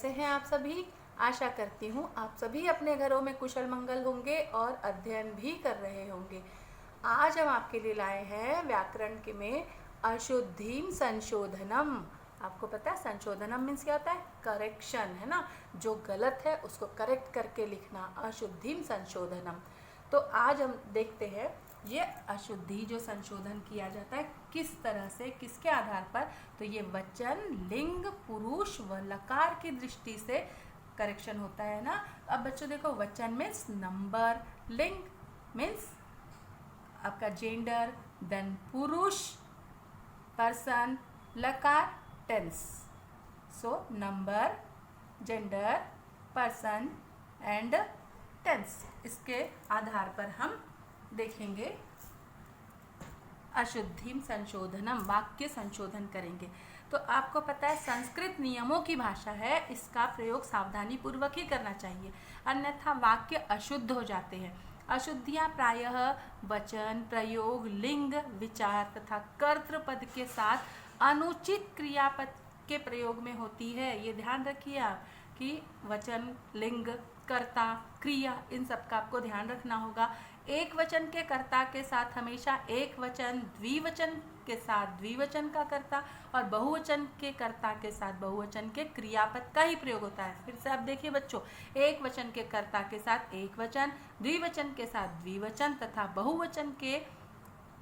कैसे हैं आप सभी। आशा करती हूँ आप सभी अपने घरों में कुशल मंगल होंगे और अध्ययन भी कर रहे होंगे। आज हम आपके लिए लाए हैं व्याकरण के में अशुद्धिम संशोधनम। आपको पता है संशोधनम मीन्स क्या होता है? करेक्शन, है ना। जो गलत है उसको करेक्ट करके लिखना, अशुद्धिम संशोधनम। तो आज हम देखते हैं ये अशुद्धि जो संशोधन किया जाता है किस तरह से, किसके आधार पर। तो ये वचन, लिंग, पुरुष व लकार की दृष्टि से करेक्शन होता है ना। अब बच्चों देखो, वचन मीन्स नंबर, लिंग मीन्स आपका जेंडर, देन पुरुष पर्सन, लकार tense. So number, gender, person and tense, इसके आधार पर हम देखेंगे अशुद्धिम संशोधनम, वाक्य संशोधन करेंगे। तो आपको पता है संस्कृत नियमों की भाषा है, इसका प्रयोग सावधानी पूर्वक ही करना चाहिए, अन्यथा वाक्य अशुद्ध हो जाते हैं। अशुद्धियाँ प्रायः वचन, प्रयोग, लिंग, विचार तथा कर्तृपद के साथ अनुचित क्रियापद के प्रयोग में होती है। ये ध्यान रखिए आप कि वचन, लिंग, कर्ता, क्रिया, इन सब का आपको ध्यान रखना होगा। एक वचन के कर्ता के साथ हमेशा एक वचन, द्विवचन के साथ द्विवचन का कर्ता और बहुवचन के कर्ता के साथ बहुवचन के क्रियापद का ही प्रयोग होता है। फिर से आप देखिए बच्चों, एक वचन के कर्ता के साथ एक वचन, द्विवचन के साथ द्विवचन तथा बहुवचन के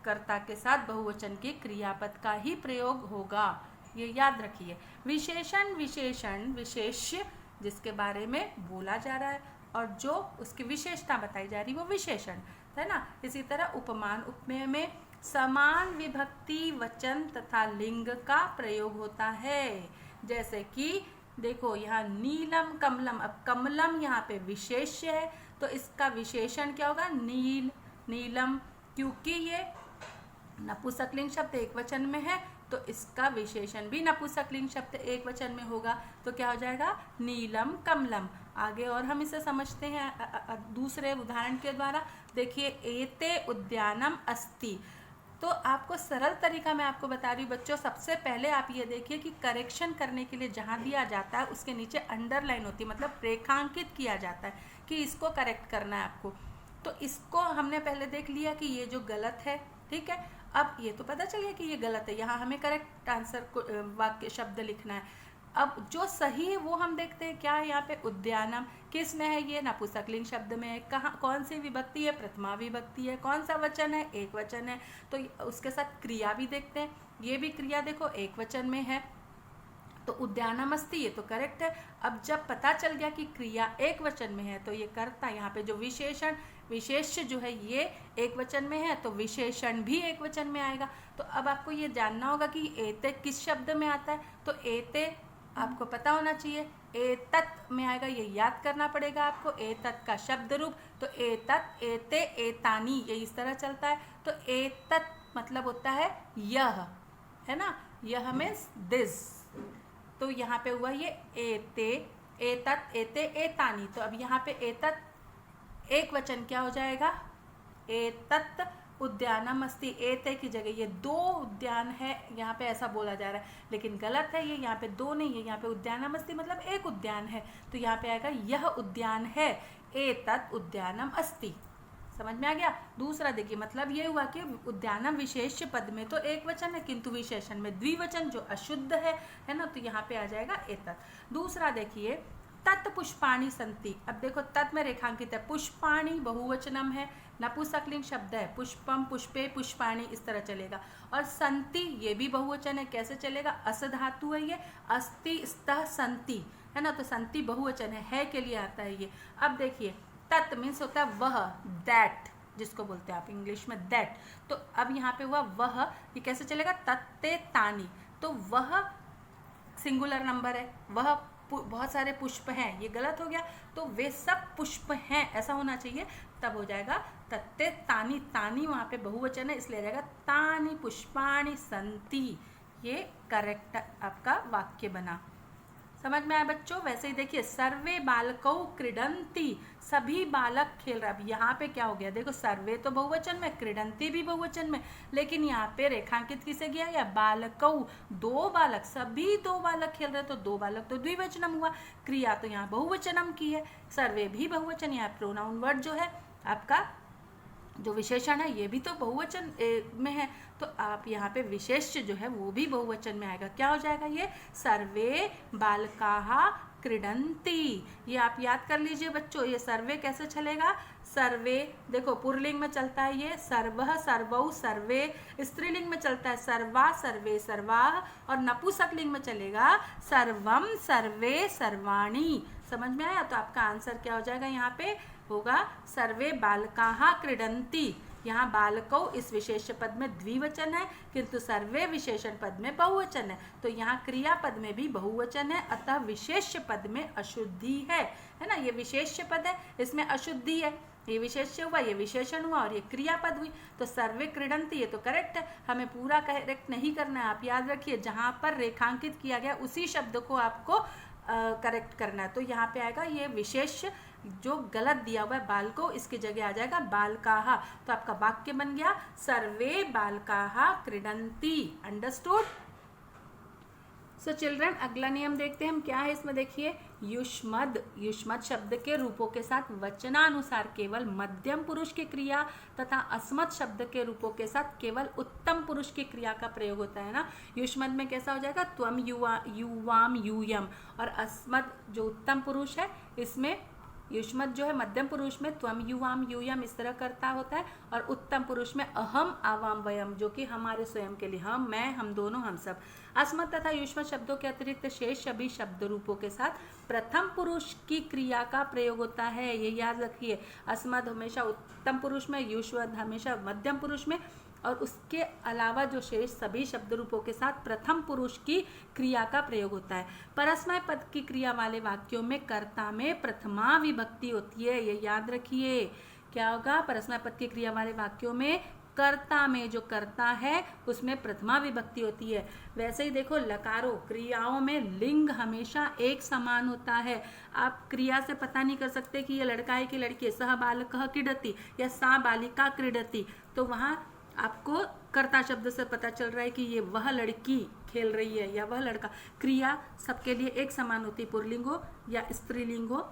कर्ता के साथ बहुवचन के क्रियापद का ही प्रयोग होगा, ये याद रखिए। विशेषण, विशेषण, विशेष्य जिसके बारे में बोला जा रहा है और जो उसकी विशेषता बताई जा रही है वो विशेषण है ना। इसी तरह उपमान, उपमेय में समान विभक्ति वचन तथा लिंग का प्रयोग होता है। जैसे कि देखो यहाँ नीलम कमलम, अब कमलम यहाँ पे विशेष्य है तो इसका विशेषण क्या होगा? नील, नीलम, क्योंकि ये नपुंसकलिंग शब्द एक वचन में है तो इसका विशेषण भी नपुंसकलिंग शब्द एक वचन में होगा, तो क्या हो जाएगा? नीलम कमलम। आगे और हम इसे समझते हैं दूसरे उदाहरण के द्वारा। देखिए, एते उद्यानम अस्ति। तो आपको सरल तरीका मैं आपको बता रही हूँ बच्चों। सबसे पहले आप ये देखिए कि करेक्शन करने के लिए जहाँ दिया जाता है उसके नीचे अंडरलाइन होती है, मतलब रेखांकित किया जाता है कि इसको करेक्ट करना है आपको। तो इसको हमने पहले देख लिया कि ये जो गलत है, ठीक है। अब ये तो पता चल गया कि ये गलत है, यहाँ हमें करेक्ट आंसर को वाक्य शब्द लिखना है। अब जो सही है वो हम देखते हैं। क्या है यहाँ पे? उद्यानम किस में है? ये नपुंसकलिंग शब्द में है। कहाँ, कौन सी विभक्ति है? प्रथमा विभक्ति है। कौन सा वचन है? एक वचन है। तो उसके साथ क्रिया भी देखते हैं। ये भी क्रिया देखो एक वचन में है तो उद्यानम अस्ति, ये तो करेक्ट है। अब जब पता चल गया कि क्रिया एक वचन में है तो ये कर्ता, यहाँ पे जो विशेषण, विशेष्य जो है ये एक वचन में है तो विशेषण भी एक वचन में आएगा। तो अब आपको ये जानना होगा कि एते किस शब्द में आता है। तो एते आपको पता होना चाहिए, एतत् में आएगा, ये याद करना पड़ेगा आपको। एतत् का शब्द रूप, तो एतत्, एते, एतानी, ये इस तरह चलता है। तो एतत् मतलब होता है यह, है ना। यह मीन्स दिस। तो यहाँ पे हुआ ये एते, एतत्, एते, एतानी। तो अब यहाँ पे एतत् एक वचन क्या हो जाएगा? एतत् उद्यानम अस्ति। एते की जगह ये दो उद्यान है, यहाँ पे ऐसा बोला जा रहा है, लेकिन गलत है। ये यहाँ पे दो नहीं है, यहाँ पे उद्यानम अस्ति मतलब एक उद्यान है। तो यहाँ पे आएगा यह उद्यान है, एतत् उद्यानम अस्ति। समझ में आ गया? दूसरा देखिए, मतलब ये हुआ कि उद्यानम विशेष्य पद में तो एक वचन है किंतु विशेषण में द्विवचन जो अशुद्ध है ना, तो यहाँ पे आ जाएगा एतत्। दूसरा देखिए, तत् पुष्पाणि सन्ति। अब देखो तत् में रेखांकित है, पुष्पाणि बहुवचनम है, नपुंसकलिंग शब्द है, पुष्पम, पुष्पे, पुष्पाणि, इस तरह चलेगा। और सन्ति ये भी बहुवचन है, कैसे चलेगा? अस धातु है ये, अस्ति, स्तः, सन्ति, है ना। तो सन्ति बहुवचन है के लिए आता है ये। अब देखिए, तत् मीन्स होता है वह, दैट, जिसको बोलते हैं आप इंग्लिश में दैट। तो अब यहाँ पे हुआ वह, ये कैसे चलेगा? तत्ते तानी। तो वह सिंगुलर नंबर है, वह बहुत सारे पुष्प हैं, ये गलत हो गया। तो वे सब पुष्प हैं ऐसा होना चाहिए, तब हो जाएगा तत्ते तानी। तानी वहाँ पे बहुवचन है इसलिए जाएगा तानी पुष्पाणि सन्ति। ये करेक्ट आपका वाक्य बना। समझ में आया बच्चों? वैसे ही देखिए सर्वे बालकौ क्रीडंती, सभी बालक खेल रहा। अब यहाँ पे क्या हो गया, देखो सर्वे तो बहुवचन में, क्रीडंती भी बहुवचन में, लेकिन यहाँ पे रेखांकित किसे किया गया, बालकौ, दो बालक, सभी दो बालक खेल रहे, तो दो बालक तो द्विवचनम हुआ। क्रिया तो यहाँ बहुवचनम की है, सर्वे भी बहुवचन, यहाँ प्रोनाउन वर्ड जो है आपका जो विशेषण है ये भी तो बहुवचन में है, तो आप यहाँ पे विशेष्य जो है वो भी बहुवचन में आएगा। क्या हो जाएगा ये, सर्वे बालकाः क्रीडन्ति। ये आप याद कर लीजिए बच्चों, ये सर्वे कैसे चलेगा, सर्वे देखो पुल्लिंग में चलता है ये सर्वः सर्वौ सर्वे, स्त्रीलिंग में चलता है सर्वा सर्वे सर्वाः, और नपुंसकलिंग में चलेगा सर्वम सर्वे सर्वाणि। समझ में आया? तो आपका आंसर क्या हो जाएगा, यहाँ पे होगा सर्वे बालकाः क्रीडन्ति। यहाँ बालकौ इस विशेष्य पद में द्विवचन है, किंतु सर्वे विशेषण पद में बहुवचन है, तो यहाँ क्रिया पद में भी बहुवचन है, अतः विशेष्य पद में अशुद्धि है ना। ये विशेष्य पद है, इसमें अशुद्धि है, ये विशेष्य हुआ, ये विशेषण हुआ, और ये क्रियापद हुई, तो सर्वे क्रीडन्ति ये तो करेक्ट है। हमें पूरा करेक्ट नहीं करना है, आप याद रखिए जहाँ पर रेखांकित किया गया उसी शब्द को आपको करेक्ट करना है। तो यहाँ पे आएगा ये विशेष जो गलत दिया हुआ है बालको, इसकी जगह आ जाएगा बालकाः। तो आपका वाक्य बन गया सर्वे बालकाः क्रीडन्ति। अंडरस्टूड? सो चिल्ड्रन अगला नियम देखते हैं हम, क्या है इसमें देखिए, युष्मद्, युष्मद् शब्द के रूपों के साथ वचनानुसार केवल मध्यम पुरुष की क्रिया तथा अस्मत् शब्द के रूपों के साथ केवल उत्तम पुरुष की क्रिया का प्रयोग होता है ना। युष्मद् में कैसा हो जाएगा, त्वम युवाम यूयम, और अस्मत् जो उत्तम पुरुष है इसमें युष्मद् जो है मध्यम पुरुष में त्वम युवाम यूयम इस तरह करता होता है, और उत्तम पुरुष में अहम आवाम वयम जो कि हमारे स्वयं के लिए, हम, मैं, हम दोनों, हम सब। अस्मत् तथा युष्मद् शब्दों के अतिरिक्त शेष सभी शब्द रूपों के साथ प्रथम पुरुष की क्रिया का प्रयोग होता है, ये याद रखिए। अस्मद् हमेशा उत्तम पुरुष में, युष्मद् हमेशा मध्यम पुरुष में, और उसके अलावा जो शेष सभी शब्द रूपों के साथ प्रथम पुरुष की क्रिया का प्रयोग होता है। परस्मय पद की क्रिया वाले वाक्यों में कर्ता में प्रथमा विभक्ति होती है, ये याद रखिए। क्या होगा, परस्मय पद की क्रिया वाले वाक्यों में कर्ता में जो कर्ता है उसमें प्रथमा विभक्ति होती है। वैसे ही देखो लकारों, क्रियाओं में लिंग हमेशा एक समान होता है। आप क्रिया से पता नहीं कर सकते कि ये लड़का है कि लड़की है, सह बालकः क्रीडति या सा बालिका क्रीडति, तो वहाँ आपको कर्ता शब्द से पता चल रहा है कि ये वह लड़की खेल रही है या वह लड़का। क्रिया सबके लिए एक समान होती, पुल्लिंग हो या स्त्रीलिंग हो।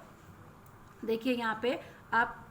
देखिए यहाँ पे आप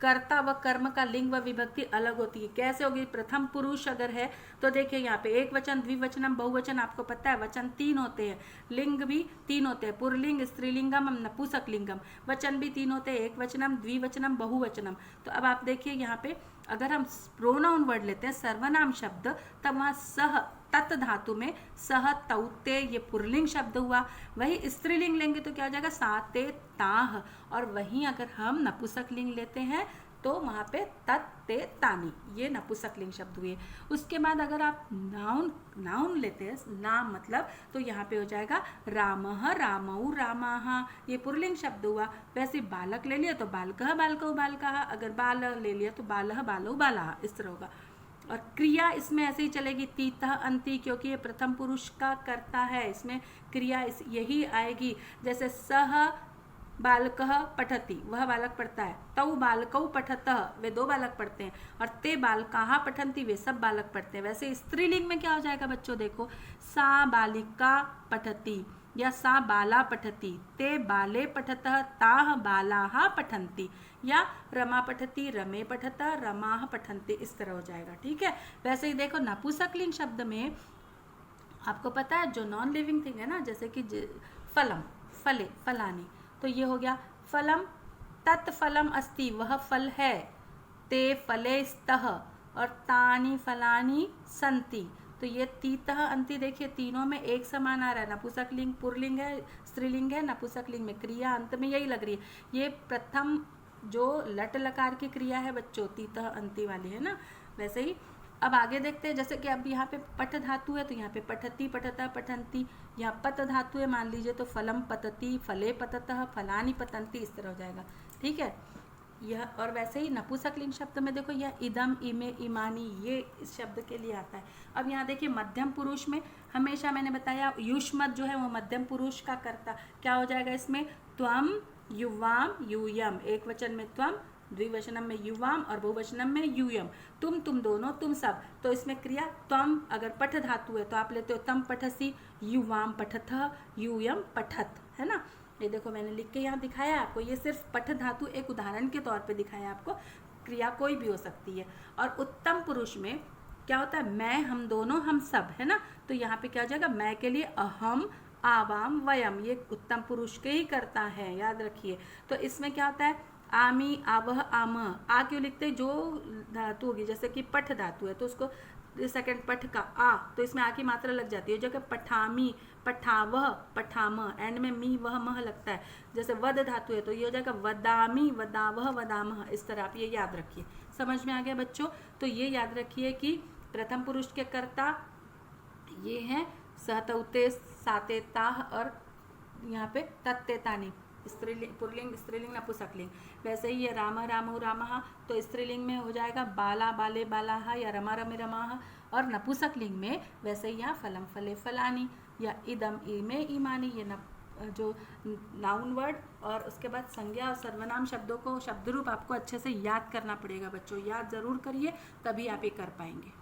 कर्ता व कर्म का लिंग व विभक्ति अलग होती है। कैसे होगी, प्रथम पुरुष अगर है तो देखिए यहाँ पे एक वचन, द्विवचनम, बहुवचन, आपको पता है वचन 3 होते हैं, लिंग भी 3 होते हैं, पुल्लिंग, स्त्रीलिंगम, नपुंसकलिंगम, वचन भी 3 होते हैं, एक वचनम, द्विवचनम, बहुवचनम। तो अब आप देखिए यहाँ पे अगर हम प्रोनाउन वर्ड लेते हैं सर्वनाम शब्द, तब वहाँ सह तत् धातु में सह तौते ये पुल्लिंग शब्द हुआ। वही स्त्रीलिंग लेंगे तो क्या हो जाएगा, साते ताह, और वहीं अगर हम नपुंसकलिंग लेते हैं तो वहाँ पे तत्ते तानी, ये नपुंसकलिंग शब्द हुए। उसके बाद अगर आप नाउन लेते हैं, नाम मतलब, तो यहाँ पे हो जाएगा रामः रामौ रामाः, ये पुल्लिंग शब्द हुआ। वैसे बालक ले लिया तो बालकः बालकौ बालकाः, अगर बाल ले लिया तो बालः बालौ बालाः, इस तरह होगा। और क्रिया इसमें ऐसे ही चलेगी तीतः अंति, क्योंकि ये प्रथम पुरुष का कर्ता है, इसमें क्रिया यही आएगी। जैसे सह बालकः पठति, वह बालक पढ़ता है, तौ बालकौ पठतः, वे 2 बालक पढ़ते हैं, और ते बालकाः पठन्ति, वे सब बालक पढ़ते हैं। वैसे स्त्रीलिंग में क्या हो जाएगा बच्चों, देखो सा बालिका पठति या सा बाला पठति, ते बाले पठतः, ताः बालाः पठन्ति, या रमा पठति, रमे पठतः, रमाः पठन्ति, इस तरह हो जाएगा। ठीक है। वैसे ही देखो नपुंसकलिंग शब्द में आपको पता है जो नॉन लिविंग थिंग है ना, जैसे कि फलम, फले, फलानी, तो ये हो गया फलम, तत् फलम अस्ति, वह फल है, ते फले स्तः, और तानि फलानि संति, तो ये तीतः अंति देखिए तीनों में एक समान आ रहा है। नपुंसकलिंग पुल्लिंग है, स्त्रीलिंग है, नपुंसकलिंग में क्रिया अंत में यही लग रही है। ये प्रथम जो लट लकार की क्रिया है बच्चों, तीतः अंति वाली है ना। वैसे ही अब आगे देखते हैं, जैसे कि अब यहाँ पे पठ धातु है तो यहाँ पे पठति, पठतः, पठन्ति, यहाँ पत धातु है मान लीजिए तो फलम पतति, फले पततः, फलानि पतन्ति, इस तरह हो जाएगा। ठीक है। यह, और वैसे ही नपुंसकलिंग शब्द में देखो यह इदम, इमे, इमानी, ये इस शब्द के लिए आता है। अब यहाँ देखिए मध्यम पुरुष में हमेशा मैंने बताया युष्मत जो है वो मध्यम पुरुष का कर्ता क्या हो जाएगा इसमें, त्वम, युवाम, यूयम, एक वचन में त्वम, द्विवचनम में युवाम और बहुवचनम में यूयम, तुम दोनों, तुम सब। तो इसमें क्रिया त्वम अगर पठ धातु है तो आप लेते हो तम पठसी, युवाम पठथ, यूयम पठत, है ना। ये देखो मैंने लिख के यहाँ दिखाया आपको, ये सिर्फ पठ धातु एक उदाहरण के तौर पे दिखाया आपको, क्रिया कोई भी हो सकती है। और उत्तम पुरुष में क्या होता है, मैं, हम दोनों, हम सब, है ना। तो यहाँ पे क्या हो जाएगा, मैं के लिए अहम, आवाम, वयम, ये उत्तम पुरुष के ही करता है, याद रखिए। तो इसमें क्या होता है, आमी, आवह, आम, आ क्यों लिखते हैं, जो धातु होगी जैसे कि पठ धातु है तो उसको सेकंड पठ का आ, तो इसमें आ की मात्रा लग जाती है। जगह पठामी, पठावह, पठाम, एंड में मी, वह, मह लगता है। जैसे वद धातु है तो ये हो जाएगा वदामी, वदावह, वदामह, इस तरह आप ये याद रखिए। समझ में आ गया बच्चों। तो ये याद रखिए कि प्रथम पुरुष के कर्ता ये हैं सहतौते, साते, ताह और यहाँ पे तत्ते, तानी, स्त्रीलिंग, पुल्लिंग, स्त्रीलिंग, नपुंसकलिंग। वैसे ही ये राम, रामु, रामः, तो स्त्रीलिंग में हो जाएगा बाला, बाले, बालाहा, या रमा, रमे, रमाह। और नपुंसकलिंग में वैसे ही यहाँ फलम, फले, फलानी, या इदम, इमे, ईमानी, ये जो नाउन वर्ड। और उसके बाद संज्ञा और सर्वनाम शब्दों को शब्द रूप आपको अच्छे से याद करना पड़ेगा बच्चों, याद जरूर करिए तभी आप ये कर पाएंगे।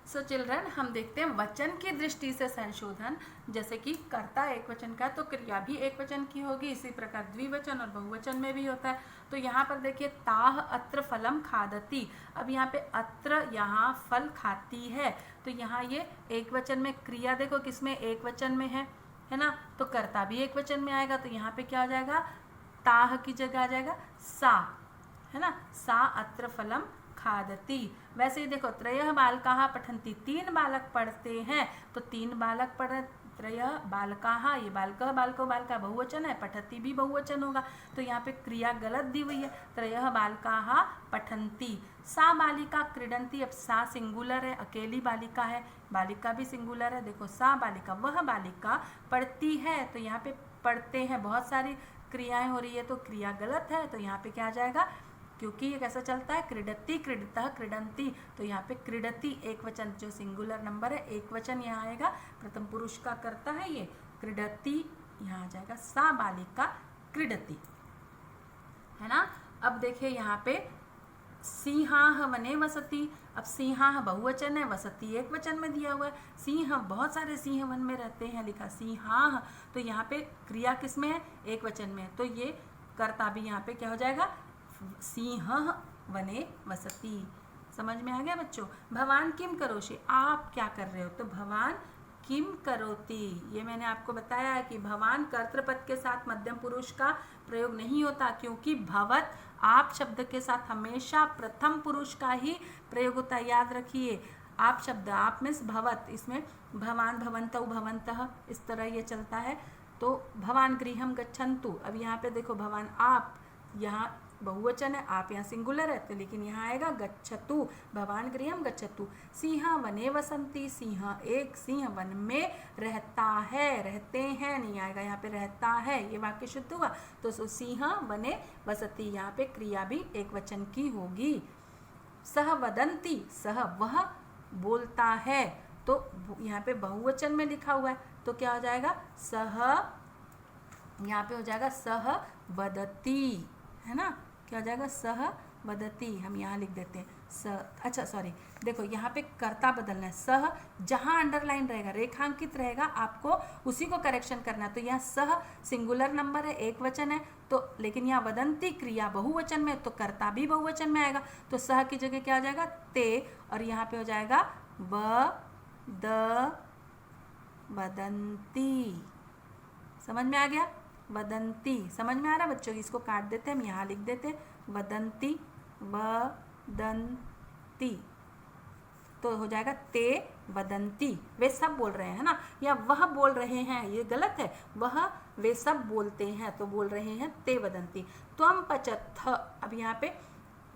सो चिल्ड्रन, हम देखते हैं वचन की दृष्टि से संशोधन। जैसे कि कर्ता एक वचन का तो क्रिया भी एक वचन की होगी, इसी प्रकार द्विवचन और बहुवचन में भी होता है। तो यहाँ पर देखिए ताह अत्र फलम खादती, अब यहाँ पे अत्र, यहाँ फल खाती है, तो यहाँ ये एक वचन में क्रिया देखो किसमें, एक वचन में है ना। तो कर्ता भी एक वचन में आएगा, तो यहाँ पे क्या हो जाएगा, ताह की जगह आ जाएगा सा, है ना, सा अत्र फलम खादती। वैसे ही देखो त्रयः बालकाः पठन्ति, 3 बालक पढ़ते हैं, तो 3 बालक पढ़, त्रयः बालकाः, ये बालकः, बालको, बालका बहुवचन है, पठति भी बहुवचन होगा, तो यहाँ पे क्रिया गलत दी हुई है, त्रयः बालकाः पठन्ति। सा बालिका क्रीडन्ति, अब सा सिंगुलर है, अकेली बालिका है, बालिका भी सिंगुलर है, देखो सा बालिका, वह बालिका पढ़ती है, तो यहाँ पे पढ़ते हैं, बहुत सारी क्रियाएं हो रही है, तो क्रिया गलत है, तो यहाँ पे क्या आ जाएगा, क्योंकि ये कैसा चलता है, क्रीडति, क्रीडतः, क्रीडन्ति, तो यहाँ पे क्रीडति एक वचन जो सिंगुलर नंबर है, एक वचन यहाँ आएगा, प्रथम पुरुष का करता है ये, क्रीडति यहाँ आ जाएगा, सा बालिका क्रीडति, है ना। अब देखिए यहाँ पे सिंहाः वने वसति, अब सिंहाः बहुवचन है, वसति एक वचन में दिया हुआ है, सिंह, बहुत सारे सिंह वन में रहते हैं, लिखा सिंहाः, तो यहाँ पे क्रिया किस में है, एक वचन में, तो ये कर्ता भी यहाँ पे क्या हो जाएगा, सिंह वने वसति। समझ में आ गया बच्चों। भवान किम करोषि, आप क्या कर रहे हो, तो भवान किम करोति, ये मैंने आपको बताया है कि भवान कर्तृपद के साथ मध्यम पुरुष का प्रयोग नहीं होता, क्योंकि भवत, आप शब्द के साथ हमेशा प्रथम पुरुष का ही प्रयोग होता है, याद रखिए। आप शब्द, आप मीन्स भवत, इसमें भवान, भवन्तौ, भवन्तः, इस तरह ये चलता है। तो भवान गृहम गच्छन्तु, अब यहाँ पे देखो भवान आप, यहाँ बहुवचन है, आप यहाँ सिंगुलर है, तो लेकिन यहाँ आएगा गच्छतु, भवान गृहम गच्छतु। सिंह वने वसंती, सिंह एक, सिंह वन में रहता है, रहते हैं नहीं आएगा, यहाँ पे रहता है, ये वाक्य शुद्ध हुआ। तो सिंह वने वसती, यहाँ पे क्रिया भी एक वचन की होगी। सह वदंती, सह वह बोलता है, तो यहाँ पे बहुवचन में लिखा हुआ है, तो क्या हो जाएगा, सह, यहाँ पे हो जाएगा सह वदती, है ना, क्या हो जाएगा, सह वदती, हम यहाँ लिख देते हैं स, अच्छा सॉरी, देखो यहाँ पे कर्ता बदलना है, सह जहाँ अंडरलाइन रहेगा, रेखांकित रहेगा, आपको उसी को करेक्शन करना है। तो यहाँ सह सिंगुलर नंबर है, एक वचन है, तो लेकिन यहाँ वदंती क्रिया बहुवचन में, तो कर्ता भी बहुवचन में आएगा, तो सह की जगह क्या हो जाएगा, ते, और यहाँ पे हो जाएगा व द वदंती। समझ में आ गया, वदंती, समझ में आ रहा है बच्चों, इसको काट देते हैं, हम यहाँ लिख देते हैं वदंती, वदंती, तो हो जाएगा ते वदंती, वे सब बोल रहे हैं ना, या वह बोल रहे हैं, ये गलत है, वह वे सब बोलते हैं, तो बोल रहे हैं ते वदंती। त्वम पचथ, अब यहाँ पे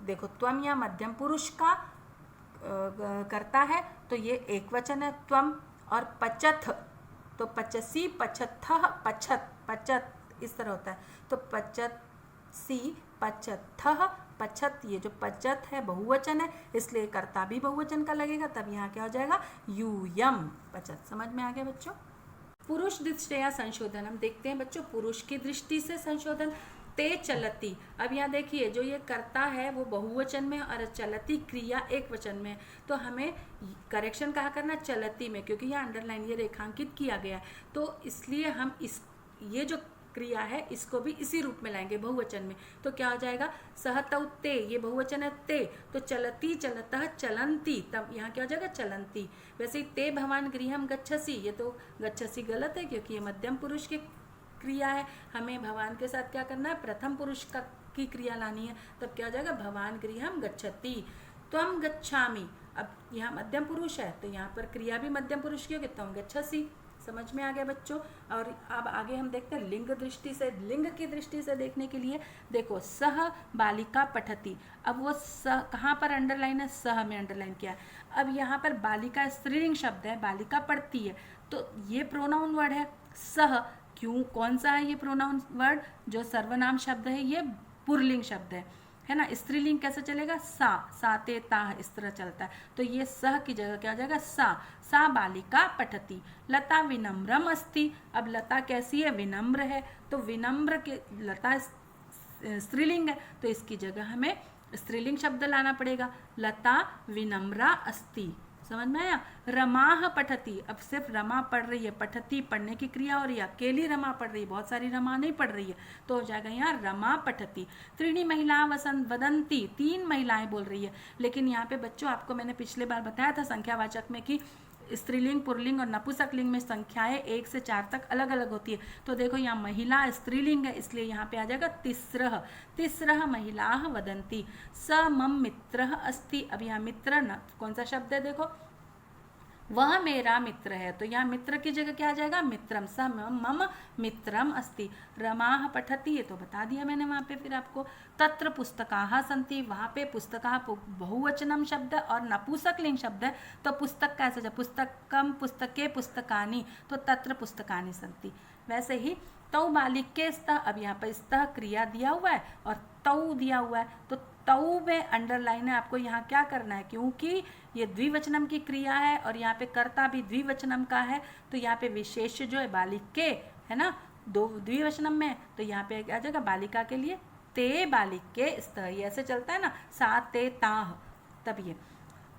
देखो त्वम या मध्यम पुरुष का करता है, तो ये एक वचन है त्वम, और पचथ, तो पचसी, पचथ, पछत, पचत, इस तरह होता है, तो पचत सी पचत्थः, पचत, ये जो पचत है बहुवचन है इसलिए कर्ता भी बहुवचन का लगेगा, तब यहाँ क्या हो जाएगा यूयम, पचत। समझ में आ गया बच्चों। पुरुष दृष्टया संशोधन, हम देखते हैं बच्चों पुरुष की दृष्टि से संशोधन। ते चलती, अब यहाँ देखिए जो ये कर्ता है वो बहुवचन में और चलती क्रिया एक वचन में, तो हमें करेक्शन कहाँ करना, चलती में, क्योंकि यहाँ अंडरलाइन ये रेखांकित किया गया है, तो इसलिए हम इस ये जो क्रिया है इसको भी इसी रूप में लाएंगे बहुवचन में, तो क्या हो जाएगा सहतौ ते, ये बहुवचन है ते, तो चलती चलतः चलंती, तब यहाँ क्या हो जाएगा चलंती। वैसे ही ते भवान गृहम गच्छसि, ये तो गच्छसि गलत है क्योंकि ये मध्यम पुरुष की क्रिया है, हमें भवान के साथ क्या करना है प्रथम पुरुष का की क्रिया लानी है, तब क्या हो जाएगा भवान गृहम गच्छति। त्वं गच्छामि, अब यहाँ मध्यम पुरुष है तो यहाँ पर क्रिया भी मध्यम पुरुष की होगी, त्वं गच्छसि। समझ में आ गया बच्चों। और अब आगे हम देखते हैं लिंग दृष्टि से, लिंग की दृष्टि से देखने के लिए देखो सह बालिका पठती, अब वो सह कहाँ पर अंडरलाइन है, सह में अंडरलाइन किया है। अब यहाँ पर बालिका स्त्रीलिंग शब्द है, बालिका पढ़ती है, तो ये प्रोनाउन वर्ड है सह, क्यों कौन सा है ये प्रोनाउन वर्ड, जो सर्वनाम शब्द है ये पुल्लिंग शब्द है ना, स्त्रीलिंग कैसे चलेगा सा ते ता इस तरह चलता है, तो ये सह की जगह क्या हो जाएगा सा बालिका पठती। लता विनम्रम अस्ति, अब लता कैसी है विनम्र है, तो विनम्र के लता स्त्रीलिंग है तो इसकी जगह हमें स्त्रीलिंग शब्द लाना पड़ेगा, लता विनम्रा अस्ति। समझ में आया। रमाह पठती, अब सिर्फ रमा पढ़ रही है, पठती पढ़ने की क्रिया हो रही है, अकेली रमा पढ़ रही है, बहुत सारी रमा नहीं पढ़ रही है, तो हो जाएगा यहाँ रमा पठती। त्रीणी महिला वसंत वदंती, 3 महिलाएं बोल रही है, लेकिन यहाँ पे बच्चों आपको मैंने पिछले बार बताया था संख्यावाचक में कि स्त्रीलिंग पुल्लिंग और नपुंसकलिंग में संख्याएं 1 से 4 तक अलग अलग होती है, तो देखो यहाँ महिला स्त्रीलिंग है इसलिए यहाँ पे आ जाएगा तिस्रः महिलाः वदंती। स मम मित्रः अस्ति, अब यहाँ मित्र न कौन सा शब्द है देखो, वह मेरा मित्र है, तो यहाँ मित्र की जगह क्या आ जाएगा मित्रम, स मम मित्रम अस्ति। रमाः पठती, ये तो बता दिया मैंने वहाँ पे फिर आपको। तत्र पुस्तकाः सन्ति, वहाँ पे पुस्तकाः बहुवचनम शब्द और नपुंसकलिंग शब्द है, तो पुस्तक कैसे जाए, पुस्तकम पुस्तके पुस्तकानि, तो तत्र पुस्तकानि सन्ति। वैसे ही तौ बालिके स्तः, अब यहाँ पर स्तः क्रिया दिया हुआ है और तौ दिया हुआ है, तो तौ में अंडरलाइन है, आपको यहाँ क्या करना है, क्योंकि ये द्विवचनम की क्रिया है और यहाँ पे कर्ता भी द्विवचनम का है, तो यहाँ पे विशेष जो है बालिके है ना, दो द्विवचनम में, तो यहाँ पे आ जाएगा बालिका के लिए ते बालिके स्तः, ये ऐसे चलता है ना, सा ते ताः, तब ये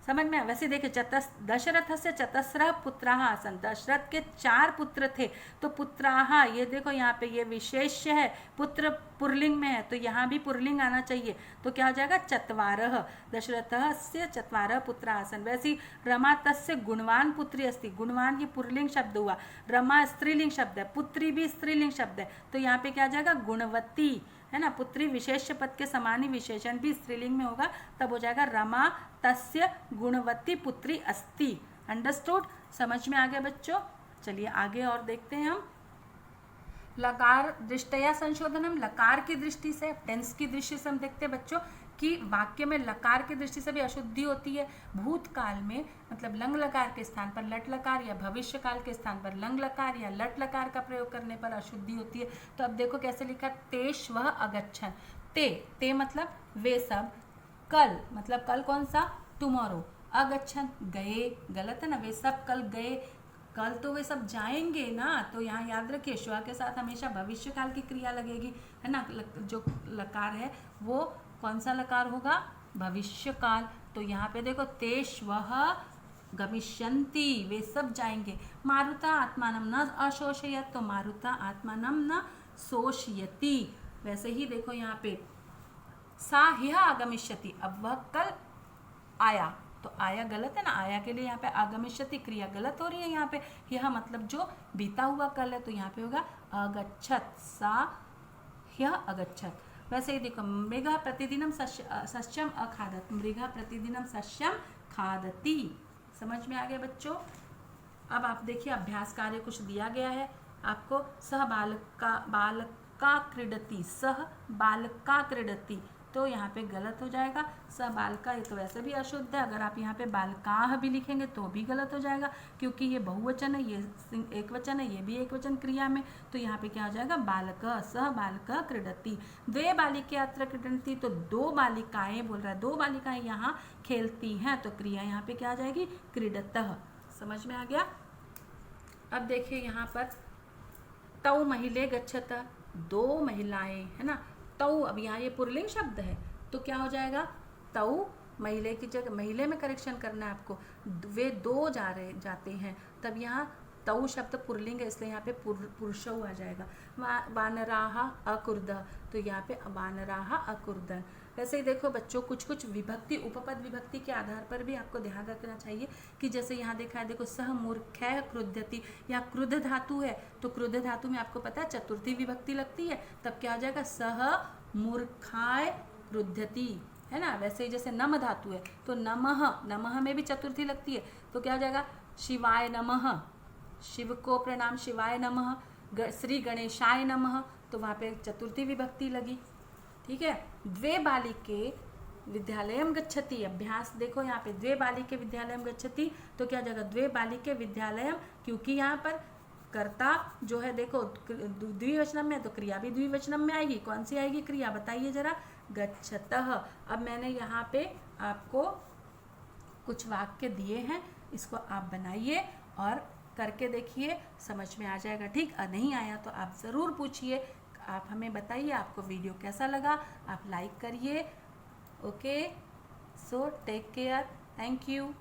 समझ में। वैसे देखिए दशरथ से चतस्रः पुत्राः आसन्, दशरथ के 4 पुत्र थे, तो पुत्राः ये देखो यहाँ पे ये विशेष्य है, पुत्र पुल्लिंग में है, तो यहाँ भी पुल्लिंग आना चाहिए, तो क्या हो जाएगा चत्वारः, दशरथः से चत्वारः पुत्र आसन्। वैसे ही रमा तस्य गुणवान पुत्री अस्ति, गुणवान ये पुल्लिंग शब्द हुआ, रमा स्त्रीलिंग शब्द है, पुत्री भी स्त्रीलिंग शब्द है, तो यहाँ पे क्या आ जाएगा गुणवती है ना, पुत्री विशेष्य पद के समान ही विशेषण भी स्त्रीलिंग में होगा, तब हो जाएगा रमा तस्य गुणवती पुत्री अस्ति। अंडरस्टूड, समझ में आ गया बच्चों। चलिए आगे और देखते हैं हम। लकार दृष्टया संशोधनम, लकार की दृष्टि से, टेंस की दृष्टि से हम देखते हैं बच्चों कि वाक्य में लकार की दृष्टि से भी अशुद्धि होती है। भूतकाल में मतलब लंग लकार के स्थान पर लट लकार या भविष्य काल के स्थान पर लंग लकार या लट लकार का प्रयोग करने पर अशुद्धि होती है। तो अब देखो कैसे लिखा, तेष वह अगच्छन, ते मतलब वे सब, कल मतलब कल कौन सा टुमारो, अगच्छन गए, गलत है ना, वे सब कल गए, कल तो वे सब जाएंगे ना, तो यहाँ याद रखिए श्व के साथ हमेशा भविष्य काल की क्रिया लगेगी है ना, जो लकार है वो कौन सा लकार होगा भविष्य काल। तो यहाँ पे देखो तेष वह गमिष्यन्ति, वे सब जाएंगे। मारुता आत्मानम न अशोषयत, तो मारुता आत्मानम न शोषयति। वैसे ही देखो यहाँ पे सा ह्यः आगमिष्यति, अब वह कल आया, तो आया गलत है ना, आया के लिए यहाँ पे आगमिष्यति क्रिया गलत हो रही है, यहाँ पे यह मतलब जो बीता हुआ कल है, तो यहाँ पे होगा अगच्छत, सा ह्यः अगच्छत। वैसे ही देखो मृगः प्रतिदिनम सस्यम अखादत, मृगः प्रतिदिनम सस्यम खादति। समझ में आ गया बच्चों। अब आप देखिए अभ्यास कार्य कुछ दिया गया है आपको, सह बालका क्रीडति, सह बालका क्रीडति, तो यहाँ पे गलत हो जाएगा। स बालका ये तो वैसे भी अशुद्ध है, अगर आप यहाँ पे बालकाः भी लिखेंगे तो भी गलत हो जाएगा, क्योंकि ये बहुवचन है, ये एक वचन है, ये भी एक वचन क्रिया में। तो यहाँ पे क्या हो जाएगा, बालकः सः बालकः क्रीडति। द्वे बालिके अत्र क्रीडन्ति, तो दो बालिकाएं बोल रहा है, दो बालिकाएं यहाँ खेलती हैं, तो क्रिया यहाँ पे क्या आ जाएगी, क्रीडतः। समझ में आ गया। अब देखिए यहाँ पर तौ महिले गच्छत, दो महिलाएं है ना, तौ, अब यहाँ ये पुल्लिंग शब्द है तो क्या हो जाएगा, तौ, महिले की जगह महिले में करेक्शन करना है आपको, वे दो जाते हैं, तब यहाँ तौ शब्द पुल्लिंग है इसलिए यहाँ पे पुरुषौ आ जाएगा। वानराः अकुर्द, तो यहाँ पे वानराः अकुर्दन्। वैसे ही देखो बच्चों, कुछ कुछ विभक्ति उपपद विभक्ति के आधार पर भी आपको ध्यान रखना चाहिए कि जैसे यहाँ देखा है, देखो सह मूर्खैः क्रुध्यति, यहाँ क्रुद्ध धातु है, तो क्रुद्ध धातु में आपको पता है चतुर्थी विभक्ति लगती है, तब क्या हो जाएगा, सह मूर्खाय क्रुध्यति, है ना। वैसे ही जैसे नम धातु है तो नमः, नमः में भी चतुर्थी लगती है, तो क्या हो जाएगा, शिवाय नमः, शिव को प्रणाम, शिवाय नमः, श्री गणेशाय नमः, तो वहाँ पे चतुर्थी विभक्ति लगी। ठीक है। द्वे बालिके विद्यालयम गच्छति, अभ्यास देखो यहाँ पे द्वे बालिके विद्यालयम गच्छति, तो क्या जगह द्वे बालिके विद्यालयम, क्योंकि यहाँ पर कर्ता जो है देखो द्विवचनम में, तो क्रिया भी द्विवचनम में आएगी। कौन सी आएगी क्रिया, बताइए जरा, गच्छतः। अब मैंने यहाँ पे आपको कुछ वाक्य दिए हैं, इसको आप बनाइए और करके देखिए, समझ में आ जाएगा। ठीक, नहीं आया तो आप ज़रूर पूछिए, आप हमें बताइए आपको वीडियो कैसा लगा, आप लाइक करिए। Okay, so take care, thank you.